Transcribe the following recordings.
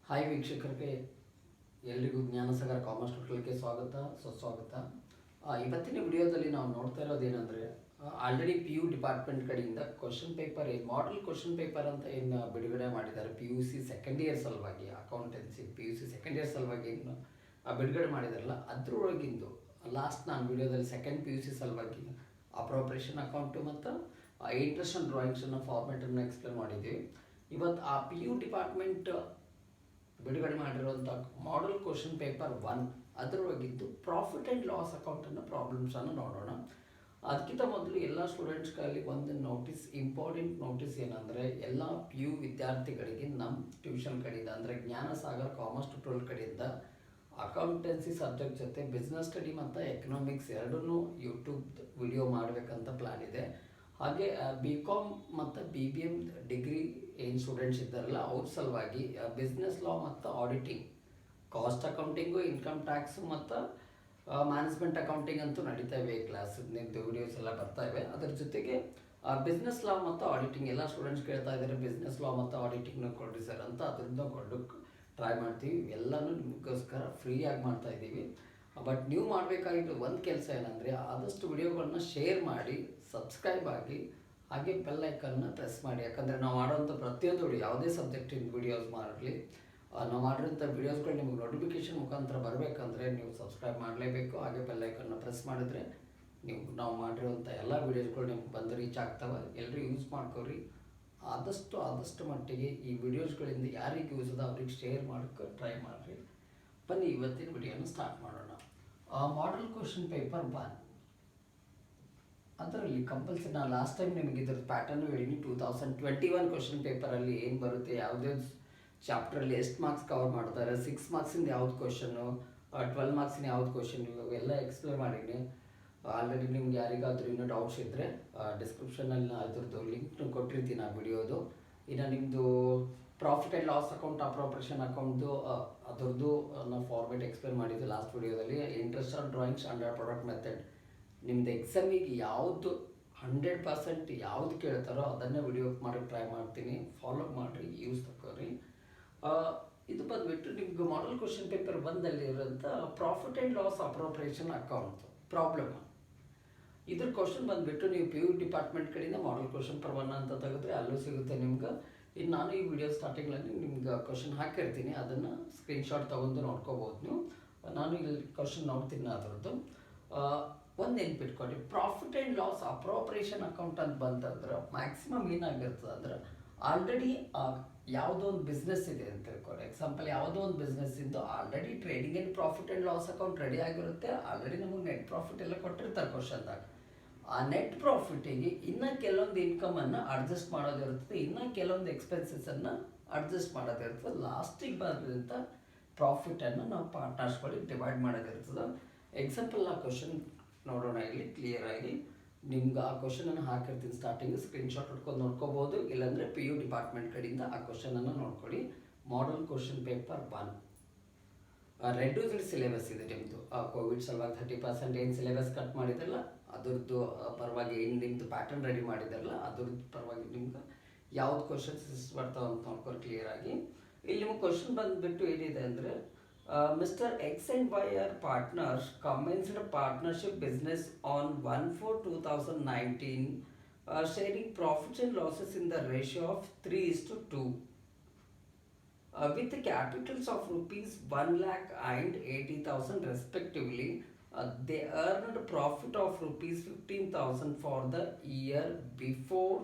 Hi ವೀಕ್ಷಕರಿಗೆ ಎಲ್ರಿಗೂ Jnanasagara commerce ಟ್ಯೂಟೋರಿಯಲ್ಗೆ ಸ್ವಾಗತ ಸುಸ್ವಾಗತ. ಇವತ್ತಿನ ವಿಡಿಯೋದಲ್ಲಿ ನಾವು ನೋಡ್ತಾ ಇರೋದೇನೆಂದರೆ ಆಲ್ರೆಡಿ ಪಿ ಯು ಡಿಪಾರ್ಟ್ಮೆಂಟ್ ಕಡೆಯಿಂದ question paper model question paper ಅಂತ ಏನು ಬಿಡುಗಡೆ ಮಾಡಿದ್ದಾರೆ P U C second year ಸಲುವಾಗಿ accountancy P U C second year ಸಲುವಾಗಿ ಏನು ಬಿಡುಗಡೆ ಮಾಡಿದಾರಲ್ಲ ಅದರೊಳಗಿಂದು ಲಾಸ್ಟ್ ನಾನು ವಿಡಿಯೋದಲ್ಲಿ ಸೆಕೆಂಡ್ ಪಿ ಯು ಸಿ ಸಲುವಾಗಿ ಅಪ್ರೋಪ್ರಿಯೇಷನ್ ಅಕೌಂಟು ಮತ್ತು ಇಂಟ್ರೆಸ್ಟ್ ಆನ್ ಡ್ರಾಯಿಂಗ್ಸನ್ನು ಫಾರ್ಮೆಟನ್ನು ಎಕ್ಸ್ಪ್ಲೇನ್ ಮಾಡಿದ್ದೀವಿ. ಇವತ್ತು ಆ ಪಿ ಯು ಡಿಪಾರ್ಟ್ಮೆಂಟ್ ಬಿಡುಗಡೆ ಮಾಡಿರುವಂಥ ಮಾಡೆಲ್ ಕ್ವಶನ್ ಪೇಪರ್ 1 ಅದರೊಳಗಿದ್ದು ಪ್ರಾಫಿಟ್ ಆ್ಯಂಡ್ ಲಾಸ್ ಅಕೌಂಟನ್ನು ಪ್ರಾಬ್ಲಮ್ಸನ್ನು ನೋಡೋಣ. ಅದಕ್ಕಿಂತ ಮೊದಲು ಎಲ್ಲ ಸ್ಟೂಡೆಂಟ್ಸ್ಗಳಲ್ಲಿ ಒಂದು ನೋಟಿಸ್, ಇಂಪಾರ್ಟೆಂಟ್ ನೋಟಿಸ್ ಏನಂದರೆ ಎಲ್ಲ ಪಿ ಯು ವಿದ್ಯಾರ್ಥಿಗಳಿಗೆ ನಮ್ಮ ಟ್ಯೂಷನ್ ಕಡೆಯಿಂದ ಅಂದರೆ ಜ್ಞಾನಸಾಗರ್ ಕಾಮರ್ಸ್ ಟ್ಯೂಟೋರಿಯಲ್ ಕಡೆಯಿಂದ ಅಕೌಂಟೆನ್ಸಿ ಸಬ್ಜೆಕ್ಟ್ ಜೊತೆ ಬಿಸ್ನೆಸ್ ಸ್ಟಡಿ ಮತ್ತು ಎಕನಾಮಿಕ್ಸ್ ಎರಡನ್ನೂ ಯೂಟ್ಯೂಬ್ ವಿಡಿಯೋ ಮಾಡಬೇಕಂತ ಪ್ಲ್ಯಾನ್ ಇದೆ. ಹಾಗೆ ಬಿ ಕಾಮ್ ಮತ್ತು ಬಿ ಬಿ ಎಮ್ ಡಿಗ್ರಿ ಏನು ಸ್ಟೂಡೆಂಟ್ಸ್ ಇದ್ದಾರಲ್ಲ ಅವ್ರ ಸಲುವಾಗಿ ಬಿಸ್ನೆಸ್ ಲಾ ಮತ್ತು auditing, cost accounting, income tax ಮತ್ತು ಮ್ಯಾನೇಜ್ಮೆಂಟ್ ಅಕೌಂಟಿಂಗ್ ಅಂತೂ ನಡೀತಾ ಇವೆ. ಕ್ಲಾಸ್ ನಿಮ್ಮದು ವಿಡಿಯೋಸ್ ಎಲ್ಲ ಬರ್ತಾ ಇವೆ. ಅದ್ರ ಜೊತೆಗೆ ಬಿಸ್ನೆಸ್ ಲಾ ಮತ್ತು ಆಡಿಟಿಂಗ್ ಎಲ್ಲ ಸ್ಟೂಡೆಂಟ್ಸ್ ಕೇಳ್ತಾ ಇದ್ದಾರೆ, ಬಿಸ್ನೆಸ್ ಲಾ ಮತ್ತು ಆಡಿಟಿಂಗ್ನ ಕೊಡ್ರಿ ಸರ್ ಅಂತ. ಅದರಿಂದ ಕೊಡೋಕ್ಕೆ ಟ್ರೈ ಮಾಡ್ತೀವಿ. ಎಲ್ಲನೂ ನಿಮಗೋಸ್ಕರ ಫ್ರೀಯಾಗಿ ಮಾಡ್ತಾ ಇದ್ದೀವಿ. ಬಟ್ ನೀವು ಮಾಡಬೇಕಾಗಿದ್ದು ಒಂದು ಕೆಲಸ ಏನಂದರೆ ಆದಷ್ಟು ವಿಡಿಯೋಗಳನ್ನ ಶೇರ್ ಮಾಡಿ, ಸಬ್ಸ್ಕ್ರೈಬ್ ಆಗಿ, ಹಾಗೆ ಬೆಲ್ ಐಕನ್ನ ಪ್ರೆಸ್ ಮಾಡಿ. ಯಾಕಂದರೆ ನಾವು ಮಾಡೋಂಥ ಪ್ರತಿಯೊಂದು ವಿಡಿಯೋ, ಯಾವುದೇ ಸಬ್ಜೆಕ್ಟಿನ ವಿಡಿಯೋಸ್ ಮಾಡಲಿ, ನಾವು ಮಾಡಿರೋಂಥ ವಿಡಿಯೋಸ್ಗಳು ನಿಮಗೆ ನೋಟಿಫಿಕೇಷನ್ ಮುಖಾಂತರ ಬರಬೇಕಂದ್ರೆ ನೀವು ಸಬ್ಸ್ಕ್ರೈಬ್ ಮಾಡಲೇಬೇಕು. ಹಾಗೆ ಬೆಲ್ ಐಕನ್ನ ಪ್ರೆಸ್ ಮಾಡಿದ್ರೆ ನಾವು ಮಾಡಿರೋಂಥ ಎಲ್ಲ ವೀಡಿಯೋಸ್ಗಳು ನಿಮ್ಗೆ ಬಂದು ರೀಚ್ ಆಗ್ತವೆ. ಎಲ್ಲರೂ ಯೂಸ್ ಮಾಡ್ಕೊರಿ. ಆದಷ್ಟು ಮಟ್ಟಿಗೆ ಈ ವಿಡಿಯೋಸ್ಗಳಿಂದ ಯಾರಿಗೆ ಯೂಸ್ ಅದ ಅವ್ರಿಗೆ ಶೇರ್ ಮಾಡೋಕ್ಕೆ ಟ್ರೈ ಮಾಡಿರಿ. ಬನ್ನಿ ಇವತ್ತಿನ ವಿಡಿಯೋನ ಸ್ಟಾರ್ಟ್ ಮಾಡೋಣ. ಮಾಡೆಲ್ ಕ್ವಶನ್ ಪೇಪರ್ 1 ಅದರಲ್ಲಿ ಕಂಪಲ್ಸರಿ ನಾನು ಲಾಸ್ಟ್ ಟೈಮ್ ನಿಮಗೆ ಇದ್ರ ಪ್ಯಾಟರ್ನ್ ಹೇಳೀನಿ. 2021 ಕ್ವಶನ್ ಪೇಪರಲ್ಲಿ ಏನು ಬರುತ್ತೆ, ಯಾವುದೇ ಚಾಪ್ಟ್ರಲ್ಲಿ ಎಷ್ಟು ಮಾರ್ಕ್ಸ್ ಕವರ್ ಮಾಡ್ತಾರೆ, 6 ಮಾರ್ಕ್ಸಿಂದ ಯಾವ್ದು ಕ್ವಶನ್ನು, 12 ಮಾರ್ಕ್ಸಿನ ಯಾವ್ದು ಕ್ವಶನ್, ಇವೆಲ್ಲ ಎಕ್ಸ್ಪ್ಲೇನ್ ಮಾಡೀನಿ. ಆಲ್ರೆಡಿ ನಿಮ್ಗೆ ಯಾರಿಗಾದ್ರೂ ಇನ್ನೂ ಡೌಟ್ಸ್ ಇದ್ದರೆ ಡಿಸ್ಕ್ರಿಪ್ಷನಲ್ಲಿ ಅದ್ರದ್ದು ಲಿಂಕ್ನು ಕೊಟ್ಟಿರ್ತೀನಿ ಆ ವಿಡಿಯೋದು. ಇನ್ನು ನಿಮ್ಮದು profit and loss account, appropriation ಅಕೌಂಟ್ದು ಅದರದ್ದು ನಾವು ಫಾರ್ಮೇಟ್ ಎಕ್ಸ್ಪ್ಲೇನ್ ಮಾಡಿದ್ದು ಲಾಸ್ಟ್ ವಿಡಿಯೋದಲ್ಲಿ. Interest on drawings under product method ನಿಮ್ಮದು ಎಕ್ಸಾಮಿಗೆ ಯಾವುದು 100% ಯಾವ್ದು ಕೇಳ್ತಾರೋ ಅದನ್ನೇ ವಿಡಿಯೋ ಮಾಡೋಕ್ಕೆ ಟ್ರೈ ಮಾಡ್ತೀನಿ. ಫಾಲೋ ಮಾಡಿರಿ, ಯೂಸ್ ತಗೋರಿ. ಇದು ಬಂದುಬಿಟ್ಟು ನಿಮ್ಗೆ ಮಾಡೆಲ್ ಕ್ವಶನ್ ಪೇಪರ್ 1ದಲ್ಲಿ ಇರೋಂಥ profit and loss appropriation account problem. ಇದ್ರ ಕ್ವಶನ್ ಬಂದುಬಿಟ್ಟು ನೀವು ಪಿ ಯು ಡಿಪಾರ್ಟ್ಮೆಂಟ್ ಕಡೆಯಿಂದ ಮಾಡೆಲ್ ಕ್ವಶನ್ ಪೇಪರ್ 1 ಅಂತ ತೆಗೆದ್ರೆ ಅಲ್ಲೂ ಸಿಗುತ್ತೆ ನಿಮ್ಗೆ. ಇನ್ನು ನಾನು ಈ ವಿಡಿಯೋ ಸ್ಟಾರ್ಟಿಂಗ್ನಲ್ಲಿ ನಿಮ್ಗೆ ಕ್ವಶನ್ ಹಾಕಿರ್ತೀನಿ, ಅದನ್ನು ಸ್ಕ್ರೀನ್ಶಾಟ್ ತೊಗೊಂಡು ನೋಡ್ಕೋಬೋದು ನೀವು. ನಾನು ಇಲ್ಲಿ ಕ್ವಶನ್ ನೋಡ್ತೀನಿ ಅದರದ್ದು. ಒಂದು ನೆನ್ಪಿಟ್ಕೊಳ್ಳಿ, profit and loss appropriation account ಅಂತ ಬಂತಂದ್ರೆ ಮ್ಯಾಕ್ಸಿಮಮ್ ಏನಾಗಿರ್ತದೆ ಅಂದ್ರೆ ಆಲ್ರೆಡಿ ಯಾವುದೋ ಒಂದು ಬಿಸ್ನೆಸ್ ಇದೆ ಅಂತ ತಿಳ್ಕೊಳ್ಳಿ. ಎಕ್ಸಾಂಪಲ್ ಯಾವುದೋ ಒಂದು ಬಿಸ್ನೆಸ್ಸಿಂದು already trading and profit and loss account ready ಆಗಿರುತ್ತೆ. ಆಲ್ರೆಡಿ ನಮಗೆ ನೆಟ್ ಪ್ರಾಫಿಟ್ ಎಲ್ಲ ಕೊಟ್ಟಿರ್ತಾರೆ ಕ್ವಶನ್ದಾಗ. ಆ ನೆಟ್ ಪ್ರಾಫಿಟಿಗೆ ಇನ್ನೂ ಕೆಲವೊಂದು ಇನ್ಕಮನ್ನು ಅಡ್ಜಸ್ಟ್ ಮಾಡೋದಿರ್ತದೆ, ಇನ್ನೂ ಕೆಲವೊಂದು ಎಕ್ಸ್ಪೆನ್ಸಸನ್ನು ಅಡ್ಜಸ್ಟ್ ಮಾಡೋದಿರ್ತದೆ. ಲಾಸ್ಟಿಗೆ ಬಂದಂಥ ಪ್ರಾಫಿಟನ್ನು ನಾವು ಪಾರ್ಟ್ನರ್ಸ್ಗಳಿಗೆ ಡಿವೈಡ್ ಮಾಡೋದಿರ್ತದೆ. ಎಕ್ಸಾಂಪಲ್ ಆ ಕ್ವಶನ್ ನೋಡೋಣ ಇಲ್ಲಿ ಕ್ಲಿಯರಾಗಿ. ನಿಮ್ಗೆ ಆ ಕ್ವಶನನ್ನು ಹಾಕಿರ್ತೀನಿ ಸ್ಟಾರ್ಟಿಂಗ್, ಸ್ಕ್ರೀನ್ಶಾಟ್ ಹೊಡ್ಕೊಂಡು ನೋಡ್ಕೋಬೋದು. ಇಲ್ಲಾಂದರೆ ಪಿ ಯು ಡಿಪಾರ್ಟ್ಮೆಂಟ್ ಕಡೆಯಿಂದ ಆ ಕ್ವಶನನ್ನು ನೋಡ್ಕೊಳ್ಳಿ. Model question paper 1 reduced syllabus ಇದೆ ನಿಮ್ಮದು. ಕೋವಿಡ್ ಸಲುವಾಗಿ 30% ಏನು ಸಿಲೆಬಸ್ ಕಟ್ ಮಾಡಿದ್ರಲ್ಲ ಅದ್ರದ್ದು ಪರವಾಗಿ ಏನು ನಿಮ್ಮದು ಪ್ಯಾಟರ್ನ್ ರೆಡಿ ಮಾಡಿದಾರಲ್ಲ ಅದ್ರದ್ದು ಪರವಾಗಿ ನಿಮ್ಗೆ ಯಾವ್ದು ಕ್ವಶನ್ಸ್ ಬರ್ತಾವೆ ಅಂತ ನೋಡ್ಕೊಂಡು ಕ್ಲಿಯರಾಗಿ. ಇಲ್ಲಿ ನಿಮ್ಗೆ ಕ್ವಶನ್ ಬಂದುಬಿಟ್ಟು ಏನಿದೆ ಅಂದರೆ Mr. X and Y are partners, commenced a partnership business on 1/4/2019, sharing profits and losses in the ratio of 3:2. With the capitals of rupees 1 lakh and 80,000 respectively, they earned a profit of rupees 15,000 for the year before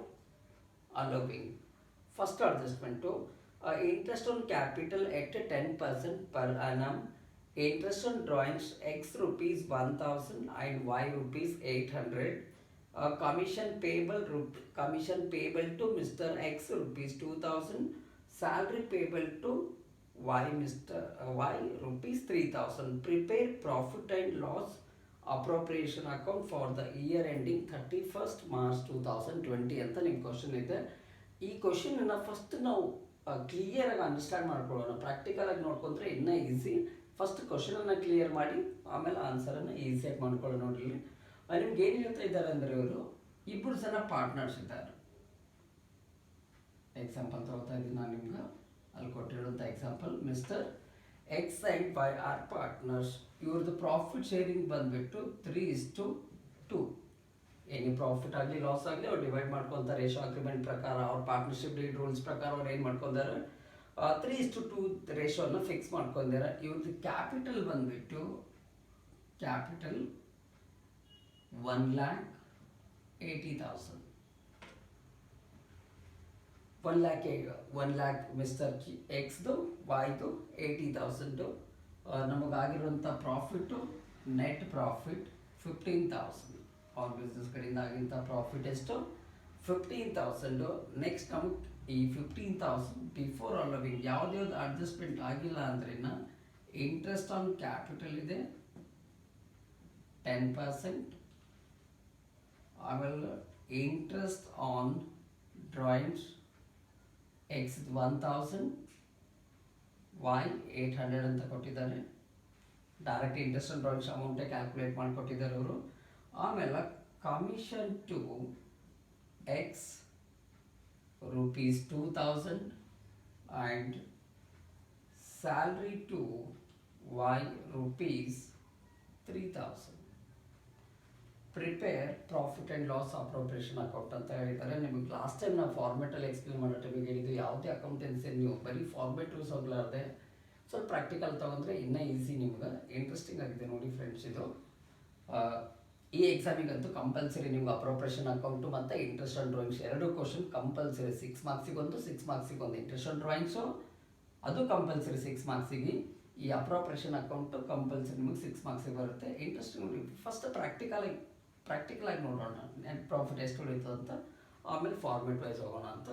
allowing. First adjustment to interest on capital at 10% per annum, interest on drawings X rupees 1,000 and Y rupees 800, commission payable to Mr. X rupees 2,000, salary payable to Mr. Y rupees 3,000. Prepare profit and loss appropriation account for the year ending 31st March 2020 ಅಂತ ನಿಮ್ಮ question ಇದೆ. ಈ ಕ್ವಶನನ್ನು first ನಾವು ಕ್ಲಿಯರಾಗಿ understand ಮಾಡ್ಕೊಳ್ಳೋಣ. ಪ್ರಾಕ್ಟಿಕಲಾಗಿ ನೋಡ್ಕೊಂಡ್ರೆ ಇನ್ನೂ easy. First ಕ್ವಶನನ್ನು clear ಮಾಡಿ ಆಮೇಲೆ ಆನ್ಸರನ್ನು ಈಸಿಯಾಗಿ ಮಾಡ್ಕೊಳ್ಳೋ. ನೋಡ್ರಿ ನಿಮ್ಗೆ ಏನು ಹೇಳ್ತಾ ಇದ್ದಾರೆ ಅಂದರೆ ಇವರು ಇಬ್ಬರು ಜನ ಪಾರ್ಟ್ನರ್ಸ್ ಇದ್ದಾರೆ. ಎಕ್ಸಾಂಪಲ್ ತಗೋತಾ ಇದ್ದೀನಿ ನಾನು ನಿಮ್ಗೆ. ಅಲ್ಲಿ ಕೊಟ್ಟಿರೋಂಥ example mister X and Y are partners. ಇವ್ರದ್ದು ಪ್ರಾಫಿಟ್ ಶೇರಿಂಗ್ ಬಂದುಬಿಟ್ಟು 3:2. ಎನಿ ಪ್ರಾಫಿಟ್ ಆಗಲಿ ಲಾಸ್ ಆಗಲಿ ಅವ್ರು ಡಿವೈಡ್ ಮಾಡ್ಕೊತಾರೆ ರೇಷೋ ಅಗ್ರಿಮೆಂಟ್ ಪ್ರಕಾರ, ಅವ್ರ ಪಾರ್ಟ್ನರ್ಶಿಪ್ ಡೀಡ್ ರೂಲ್ಸ್ ಪ್ರಕಾರ ಅವ್ರು ಏನು ಮಾಡ್ಕೊಂತಾರೆ 3:2 ರೇಷೋನ ಫಿಕ್ಸ್ ಮಾಡ್ಕೊಂಡಿದ್ದಾರೆ. ಇವ್ರದ್ದು ಕ್ಯಾಪಿಟಲ್ ಬಂದುಬಿಟ್ಟು ಕ್ಯಾಪಿಟಲ್ 1,80,000. 1 lakh ಮಿಸ್ಟರ್ ಎಕ್ಸ್ದು, ವೈದು 80,000. ನಮಗಾಗಿರುವಂಥ ಪ್ರಾಫಿಟ್ಟು ನೆಟ್ ಪ್ರಾಫಿಟ್ 15,000. ಅವ್ರ ಬಿಸ್ನೆಸ್ ಕಡೆಯಿಂದ ಆಗಿಂಥ ಪ್ರಾಫಿಟ್ ಎಷ್ಟು 15,000. ನೆಕ್ಸ್ಟ್ ನಮಗೆ ಈ 15,000 ಬಿಫೋರ್ ಅಲೋವಿಂಗ್ ಯಾವುದೇ ಅಡ್ಜಸ್ಟ್ಮೆಂಟ್ ಆಗಿಲ್ಲ ಅಂದ್ರೆ ಇಂಟ್ರೆಸ್ಟ್ ಆನ್ ಕ್ಯಾಪಿಟಲ್ ಇದೆ 10%. ಆಮೇಲೆ interest on drawings X 1,000, Y 800 ಅಂತ ಕೊಟ್ಟಿದ್ದಾರೆ. ಡೈರೆಕ್ಟ್ ಇಂಟ್ರೆಸ್ಟ್ ಆನ್ ಡ್ರಾಯಿಂಗ್ಸ್ ಅಮೌಂಟೇ ಕ್ಯಾಲ್ಕುಲೇಟ್ ಮಾಡಿಕೊಟ್ಟಿದ್ದಾರೆ ಅವರು. ಆಮೇಲೆ commission to X rupees 2,000 and salary to y rupees 3,000. Prepare profit and loss appropriation account ಅಂತ ಹೇಳಿದ್ದಾರೆ. ನಿಮಗೆ ಲಾಸ್ಟ್ ಟೈಮ್ ನಾವು ಫಾರ್ಮೆಟಲ್ಲಿ ಎಕ್ಸ್ಪ್ಲೇನ್ ಮಾಡೋ ಟೈಮಿಗೆ ಹೇಳಿದ್ದು ಯಾವುದೇ ಅಕೌಂಟೆನ್ಸಿ ನೀವು ಬರೀ ಫಾರ್ಮೆಟ್ ಯೂಸ್ ಹೋಗ್ಲಾರ್ದೆ ಸ್ವಲ್ಪ ಪ್ರಾಕ್ಟಿಕಲ್ ತೊಗೊಂಡ್ರೆ ಇನ್ನೂ ಈಸಿ, ನಿಮ್ಗೆ ಇಂಟ್ರೆಸ್ಟಿಂಗ್ ಆಗಿದೆ ನೋಡಿ ಫ್ರೆಂಡ್ಸ್. ಇದು ಈ ಎಕ್ಸಾಮಿಗಂತೂ ಕಂಪಲ್ಸರಿ ನಿಮ್ಗೆ ಅಪ್ರೋಪ್ರಿಯೇಷನ್ ಅಕೌಂಟು ಮತ್ತು interest on drawings 2 question compulsory. 6 ಮಾರ್ಕ್ಸಿಗೆ ಒಂದು, 6 ಮಾರ್ಕ್ಸಿಗೆ ಒಂದು. ಇಂಟ್ರೆಸ್ಟ್ ಆನ್ ಡ್ರಾಯಿಂಗ್ಸು ಅದು ಕಂಪಲ್ಸರಿ 6 ಮಾರ್ಕ್ಸಿಗೆ. ಈ ಅಪ್ರೋಪ್ರಿಯೇಷನ್ ಅಕೌಂಟು ಕಂಪಲ್ಸರಿ ನಿಮಗೆ 6 ಮಾರ್ಕ್ಸಿಗೆ ಬರುತ್ತೆ. ಇಂಟ್ರೆಸ್ಟ್ ನೋಡಿ ಫಸ್ಟ್ ಪ್ರಾಕ್ಟಿಕಲಾಗಿ ನೋಡೋಣ ನೆಟ್ ಪ್ರಾಫಿಟ್ ಎಷ್ಟು ಉಳಿತು ಅಂತ, ಆಮೇಲೆ ಫಾರ್ಮೆಟ್ ವೈಸ್ ಹೋಗೋಣ ಅಂತ.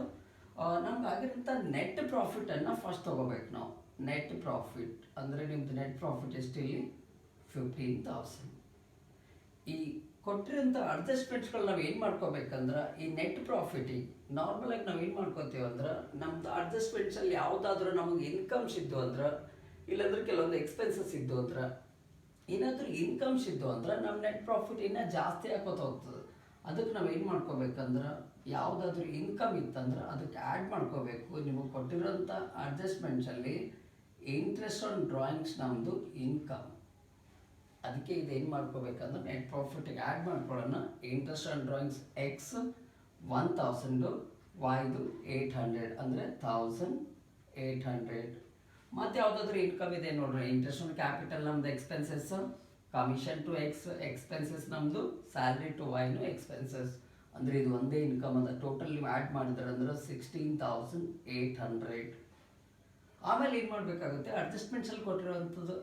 ನಮ್ಗೆ ಆಗಿರೋಂಥ ನೆಟ್ ಪ್ರಾಫಿಟನ್ನು ಫಸ್ಟ್ ತೊಗೋಬೇಕು ನಾವು. ನೆಟ್ ಪ್ರಾಫಿಟ್ ಅಂದರೆ ನಿಮ್ಮದು ನೆಟ್ ಪ್ರಾಫಿಟ್ ಎಷ್ಟು ಇಲ್ಲಿ 15,000. ಈ ಕೊಟ್ಟಿರೋಂಥ ಅಡ್ಜಸ್ಟ್ಮೆಂಟ್ಸ್ಗಳು ನಾವು ಏನು ಮಾಡ್ಕೋಬೇಕಂದ್ರೆ ಈ ನೆಟ್ ಪ್ರಾಫಿಟಿಗೆ ನಾರ್ಮಲಾಗಿ ನಾವು ಏನು ಮಾಡ್ಕೋತೀವಿ ಅಂದ್ರೆ ನಮ್ದು ಅಡ್ಜಸ್ಟ್ಮೆಂಟ್ಸಲ್ಲಿ ಯಾವುದಾದ್ರೂ ನಮಗೆ ಇನ್ಕಮ್ಸ್ ಇದ್ದು ಅಂದ್ರೆ, ಇಲ್ಲಾಂದ್ರೆ ಕೆಲವೊಂದು ಎಕ್ಸ್ಪೆನ್ಸಸ್ ಇದ್ದು ಅಂದ್ರೆ, ಏನಾದರೂ ಇನ್ಕಮ್ಸ್ ಇದ್ದು ಅಂದ್ರೆ ನಮ್ಮ ನೆಟ್ ಪ್ರಾಫಿಟ್ ಇನ್ನೂ ಜಾಸ್ತಿ ಹಾಕೋತ ಹೋಗ್ತದೆ. ಅದಕ್ಕೆ ನಾವು ಏನು ಮಾಡ್ಕೋಬೇಕಂದ್ರೆ ಯಾವುದಾದ್ರೂ ಇನ್ಕಮ್ ಇತ್ತಂದ್ರೆ ಅದಕ್ಕೆ ಆ್ಯಡ್ ಮಾಡ್ಕೋಬೇಕು. ನಿಮಗೆ ಕೊಟ್ಟಿರೋಂಥ ಅಡ್ಜಸ್ಟ್ಮೆಂಟ್ಸಲ್ಲಿ ಇಂಟ್ರೆಸ್ಟ್ ಆನ್ ಡ್ರಾಯಿಂಗ್ಸ್ ನಮ್ಮದು ಇನ್ಕಮ್, ಅದಕ್ಕೆ ಇದು ಏನು ಮಾಡ್ಕೋಬೇಕಂದ್ರೆ ನೆಟ್ ಪ್ರಾಫಿಟಿಗೆ ಆ್ಯಡ್ ಮಾಡ್ಕೊಳ್ಳೋಣ. ಇಂಟ್ರೆಸ್ಟ್ ಆನ್ ಡ್ರಾಯಿಂಗ್ಸ್ ಎಕ್ಸ್ 1,000, ವೈದು 800 ಅಂದರೆ 1,800. ಮತ್ತು ಯಾವುದಾದ್ರೂ ಇನ್ಕಮ್ ಇದೆ ನೋಡ್ರಿ, ಇಂಟ್ರೆಸ್ಟ್ ಆನ್ ಕ್ಯಾಪಿಟಲ್ ನಮ್ಮದು expenses, commission to x expenses ನಮ್ಮದು, ಸ್ಯಾಲ್ರಿ ಟು ವೈನು ಎಕ್ಸ್ಪೆನ್ಸಸ್. ಅಂದರೆ ಇದು ಒಂದೇ ಇನ್ಕಮ್ ಅದ. ಟೋಟಲ್ ನೀವು ಆ್ಯಡ್ ಮಾಡಿದ್ರೆ ಅಂದ್ರೆ 16,800. ಆಮೇಲೆ ಏನು ಮಾಡಬೇಕಾಗುತ್ತೆ, ಅಡ್ಜಸ್ಟ್ಮೆಂಟ್ಸಲ್ಲಿ ಕೊಟ್ಟಿರೋವಂಥದ್ದು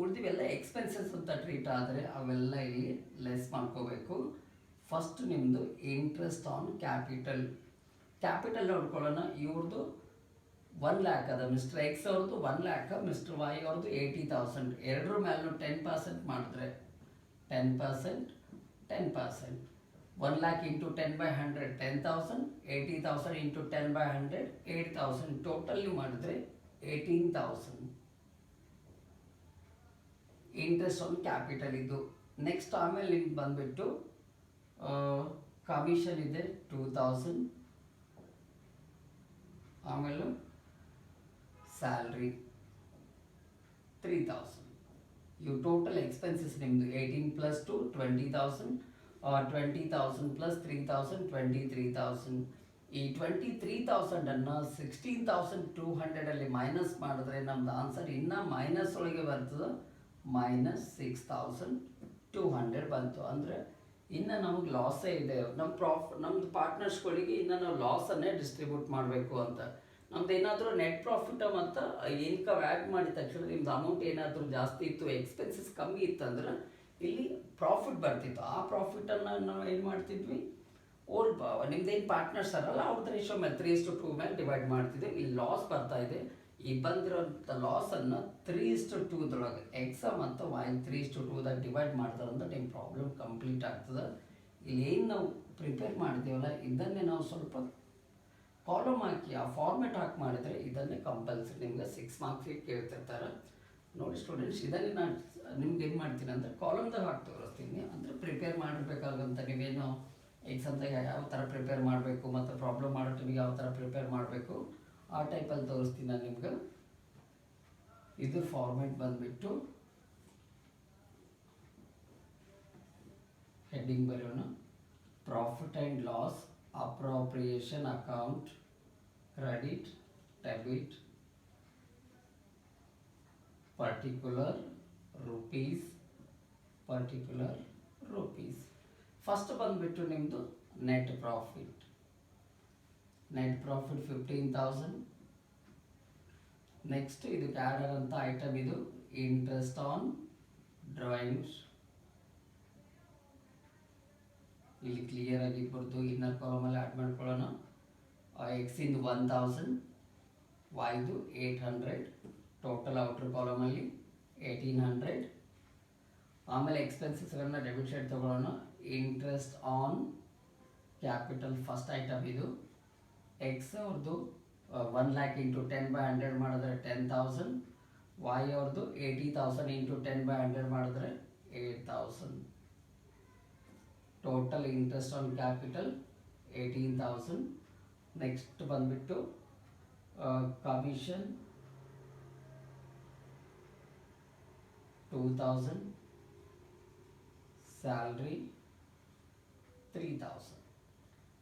ಉಳಿದಿವೆಲ್ಲ ಎಕ್ಸ್ಪೆನ್ಸಸ್ ಅಂತ ಟ್ರೀಟ್ ಆದರೆ ಅವೆಲ್ಲ ಇಲ್ಲಿ ಲೆಸ್ ಮಾಡ್ಕೋಬೇಕು. ಫಸ್ಟ್ ನಿಮ್ಮದು ಇಂಟ್ರೆಸ್ಟ್ ಆನ್ ಕ್ಯಾಪಿಟಲ್ ನೋಡ್ಕೊಳ್ಳೋಣ. ಇವ್ರದ್ದು 1 lakh ಅದ, ಮಿಸ್ಟರ್ ಎಕ್ಸ್ ಅವ್ರದ್ದು 1 lakh, ಮಿಸ್ಟರ್ ವೈ ಅವ್ರದ್ದು 80,000. ಎರಡರ ಮೇಲೂ 10% ಮಾಡಿದ್ರೆ 10%, 1 lakh ಇಂಟು 10/100 10,000, 80,000 ಇಂಟು 10/100 8,000. ಟೋಟಲ್ ನೀವು ಮಾಡಿದ್ರೆ 18,000 ಇಂಟ್ರೆಸ್ಟ್ ಆನ್ ಕ್ಯಾಪಿಟಲ್ ಇದು. ನೆಕ್ಸ್ಟ್ ಆಮೇಲೆ ನಿಮ್ಗೆ ಬಂದುಬಿಟ್ಟು ಕಮಿಷನ್ ಇದೆ 2,000, ಆಮೇಲೆ ಸ್ಯಾಲ್ರಿ 3,000. ಇವು ಟೋಟಲ್ ಎಕ್ಸ್ಪೆನ್ಸಸ್ ನಿಮ್ಮದು 18 + 2 20,000, 20,000 + 3,000 23,000. ಈ 23,000 16,200 ಮೈನಸ್ ಮಾಡಿದ್ರೆ ನಮ್ದು ಆನ್ಸರ್ ಇನ್ನೂ ಮೈನಸ್ ಒಳಗೆ ಬರ್ತದೆ, -6,200 ಬಂತು. ಅಂದರೆ ಇನ್ನು ನಮಗೆ ಲಾಸೇ ಇದೆ. ನಮ್ಮದು ಪಾರ್ಟ್ನರ್ಸ್ಗಳಿಗೆ ಇನ್ನು ನಾವು ಲಾಸನ್ನೇ ಡಿಸ್ಟ್ರಿಬ್ಯೂಟ್ ಮಾಡಬೇಕು ಅಂತ. ನಮ್ದು ಏನಾದರೂ ನೆಟ್ ಪ್ರಾಫಿಟ್ ಮತ್ತು ಇನ್ಕಮ್ ಆ್ಯಡ್ ಮಾಡಿದ ತಕ್ಷಣ ನಿಮ್ದು ಅಮೌಂಟ್ ಏನಾದರೂ ಜಾಸ್ತಿ ಇತ್ತು, ಎಕ್ಸ್ಪೆನ್ಸಸ್ ಕಮ್ಮಿ ಇತ್ತಂದ್ರೆ ಇಲ್ಲಿ ಪ್ರಾಫಿಟ್ ಬರ್ತಿತ್ತು. ಆ ಪ್ರಾಫಿಟನ್ನು ನಾವು ಏನು ಮಾಡ್ತಿದ್ವಿ, ನಿಮ್ದೇನು ಪಾರ್ಟ್ನರ್ಸ್ ಅರಲ್ಲ ಅವ್ರದ್ದು ರೇಷೋ ಮೇಲೆ 3:2 ಮೇಲೆ ಡಿವೈಡ್ ಮಾಡ್ತಿದ್ವಿ. ಇಲ್ಲಿ ಲಾಸ್ ಬರ್ತಾ ಇದೆ. ಈ ಬಂದಿರೋಂಥ ಲಾಸನ್ನು 3:2 ಎಕ್ಸ ಮತ್ತು ವೈ 3:2 ಡಿವೈಡ್ ಮಾಡ್ತಾರೆ ಅಂದ್ರೆ ನಿಮ್ಮ ಪ್ರಾಬ್ಲಮ್ ಕಂಪ್ಲೀಟ್ ಆಗ್ತದೆ. ಇಲ್ಲಿ ಏನು ನಾವು ಪ್ರಿಪೇರ್ ಮಾಡಿದ್ದೀವಲ್ಲ ಇದನ್ನೇ ನಾವು ಸ್ವಲ್ಪ ಕಾಲಮ್ ಹಾಕಿ ಆ ಫಾರ್ಮೆಟ್ ಹಾಕಿ ಮಾಡಿದರೆ ಇದನ್ನೇ ಕಂಪಲ್ಸರಿ ನಿಮ್ಗೆ 6 ಮಾರ್ಕ್ಸಿಗೆ ಕೇಳ್ತಿರ್ತಾರೆ ನೋಡಿ ಸ್ಟೂಡೆಂಟ್ಸ್. ಇದನ್ನೇ ನಾನು ನಿಮ್ಗೆ ಏನು ಮಾಡ್ತೀನಿ ಅಂದರೆ ಕಾಲಮ್ದಾಗ ಹಾಕಿ ತೋರಿಸ್ತೀನಿ. ಅಂದರೆ ಪ್ರಿಪೇರ್ ಮಾಡಿರ್ಬೇಕಾಗಂತ ನೀವೇನು ಎಕ್ಸಾಮ್ದಾಗ ಯಾವ ಥರ ಪ್ರಿಪೇರ್ ಮಾಡಬೇಕು ಮತ್ತು ಪ್ರಾಬ್ಲಮ್ ಮಾಡೋ ಟೈಮಿಗೆ ಯಾವ ಥರ ಪ್ರಿಪೇರ್ ಮಾಡಬೇಕು ಆ ಟೈಪಲ್ಲಿ ತೋರಿಸ್ತೀನಿ ನಾನು ನಿಮ್ಗೆ. ಇದ್ರ ಫಾರ್ಮೆಟ್ ಬಂದುಬಿಟ್ಟು ಹೆಡ್ಡಿಂಗ್ ಬರೆಯೋಣ, profit and loss appropriation account, credit, debit, particular rupees, particular rupees. First ಬಂದುಬಿಟ್ಟು ನಿಮ್ಮದು net profit. Net profit 15,000. Next ಇದಕ್ಕೆ ಆ್ಯಡ್ ಆಗೋಂಥ ಐಟಮ್ ಇದು ಇಂಟ್ರೆಸ್ಟ್ ಆನ್ ಡ್ರಾಯಿಂಗ್ಸ್. ಇಲ್ಲಿ ಕ್ಲಿಯರ್ ಆಗಿ ಬರ್ದು ಇನ್ನರ್ ಕಾಲಮಲ್ಲಿ ಆ್ಯಡ್ ಮಾಡ್ಕೊಳ್ಳೋಣ. ಎಕ್ಸಿಂದು 1000, ವೈದು 800, ಟೋಟಲ್ ಔಟರ್ ಕಾಲಮಲ್ಲಿ 1800. ಆಮೇಲೆ ಎಕ್ಸ್ಪೆನ್ಸಸ್ಗಳನ್ನ ಡೆಬಿಟ್ ಸೈಡ್ ತೊಗೊಳ್ಳೋಣ. Interest on capital first item ಇದು. ಎಕ್ಸ್ ಅವ್ರದ್ದು 1 lakh ಇಂಟು 10/100 ಮಾಡಿದ್ರೆ 10,000. ವೈ ಅವ್ರದ್ದು 80,000 ಇಂಟು 10/100 ಮಾಡಿದ್ರೆ 8,000. Total interest on capital 18,000. Next ಬಂದುಬಿಟ್ಟು ಕಮಿಷನ್ 2,000, ಸ್ಯಾಲ್ರಿ 3,000.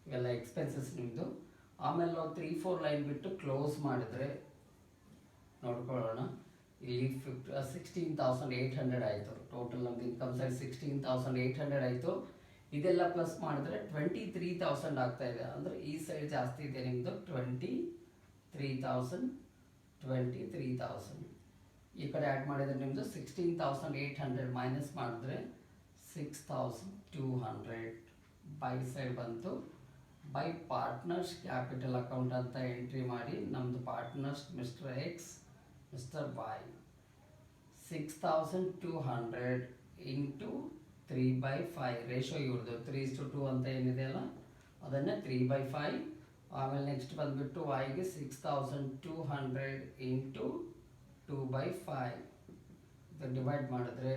ಇವೆಲ್ಲ ಎಕ್ಸ್ಪೆನ್ಸಸ್ ನಿಮ್ಮದು. ಆಮೇಲೆ ನಾವು 3-4 ಲೈನ್ ಬಿಟ್ಟು ಕ್ಲೋಸ್ ಮಾಡಿದ್ರೆ ನೋಡ್ಕೊಳ್ಳೋಣ. ಇಲ್ಲಿ 16,800 ಆಯಿತು. ಟೋಟಲ್ ನಮ್ದು ಇನ್ಕಮ್ ಸೈಡ್ 16,800 ಆಯಿತು. ಇದೆಲ್ಲ ಪ್ಲಸ್ ಮಾಡಿದ್ರೆ 23,000 ಆಗ್ತಾ ಇದೆ. ಅಂದರೆ ಈ ಸೈಡ್ ಜಾಸ್ತಿ ಇದೆ ನಿಮ್ಮದು 23,000. ಈ ಕಡೆ ಆ್ಯಡ್ ಮಾಡಿದರೆ ನಿಮ್ಮದು 16,800 ಮೈನಸ್ ಮಾಡಿದ್ರೆ 6,200. ಬೈ ಸೈಡ್ ಬಂತು. ಬೈ ಪಾರ್ಟ್ನರ್ಸ್ ಕ್ಯಾಪಿಟಲ್ ಅಕೌಂಟ್ ಅಂತ ಎಂಟ್ರಿ ಮಾಡಿ ನಮ್ಮದು partners mister X, mister Y. 6,200 into 3/5 ratio ಇವ್ರದ್ದು 3:2 ಅಂತ ಏನಿದೆ ಅಲ್ಲ ಅದನ್ನು 3/5. ಆಮೇಲೆ ನೆಕ್ಸ್ಟ್ ಬಂದುಬಿಟ್ಟು ವೈಗೆ 6,200 ಇಂಟು 2/5. ಇದು ಡಿವೈಡ್ ಮಾಡಿದ್ರೆ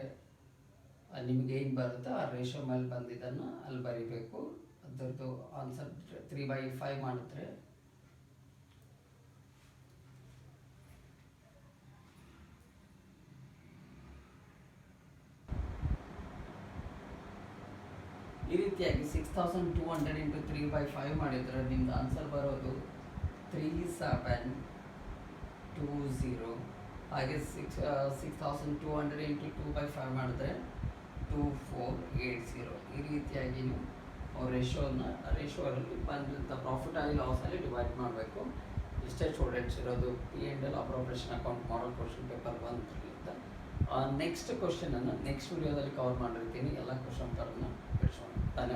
ನಿಮಗೆ ಏನು ಬರುತ್ತೋ ಆ ರೇಷೋ ಮೇಲೆ ಬಂದಿದ್ದನ್ನು ಅಲ್ಲಿ ಬರೀಬೇಕು. ಅದರದ್ದು ಆನ್ಸರ್ 3/5 ಮಾಡಿದ್ರೆ ಈ ರೀತಿಯಾಗಿ 6,200 ಇಂಟು 3/5 ಮಾಡಿದರೆ ನಿಮ್ದು ಆನ್ಸರ್ ಬರೋದು 3720. ಹಾಗೆ 6,200 ಇಂಟು 2/5 ಮಾಡಿದ್ರೆ 2480. ಈ ರೀತಿಯಾಗಿ ನೀವು ರೇಷೋಲ್ಲಿ ಬಂದಂಥ ಪ್ರಾಫಿಟ್ ಆಗಿ ಲಾಸಲ್ಲಿ ಡಿವೈಡ್ ಮಾಡಬೇಕು. ಇಷ್ಟೇ ಸ್ಟೂಡೆಂಟ್ಸ್ ಇರೋದು P&L appropriation account model question paper 1 next ಕ್ವಶನನ್ನು ನೆಕ್ಸ್ಟ್ ವಿಡಿಯೋದಲ್ಲಿ ಕವರ್ ಮಾಡಿರ್ತೀನಿ. ಎಲ್ಲ ಕ್ವಶನ್ ಪೇಪರ್ನ ಬಿಡಿಸೋಣ. ಧನ್ಯವಾದ.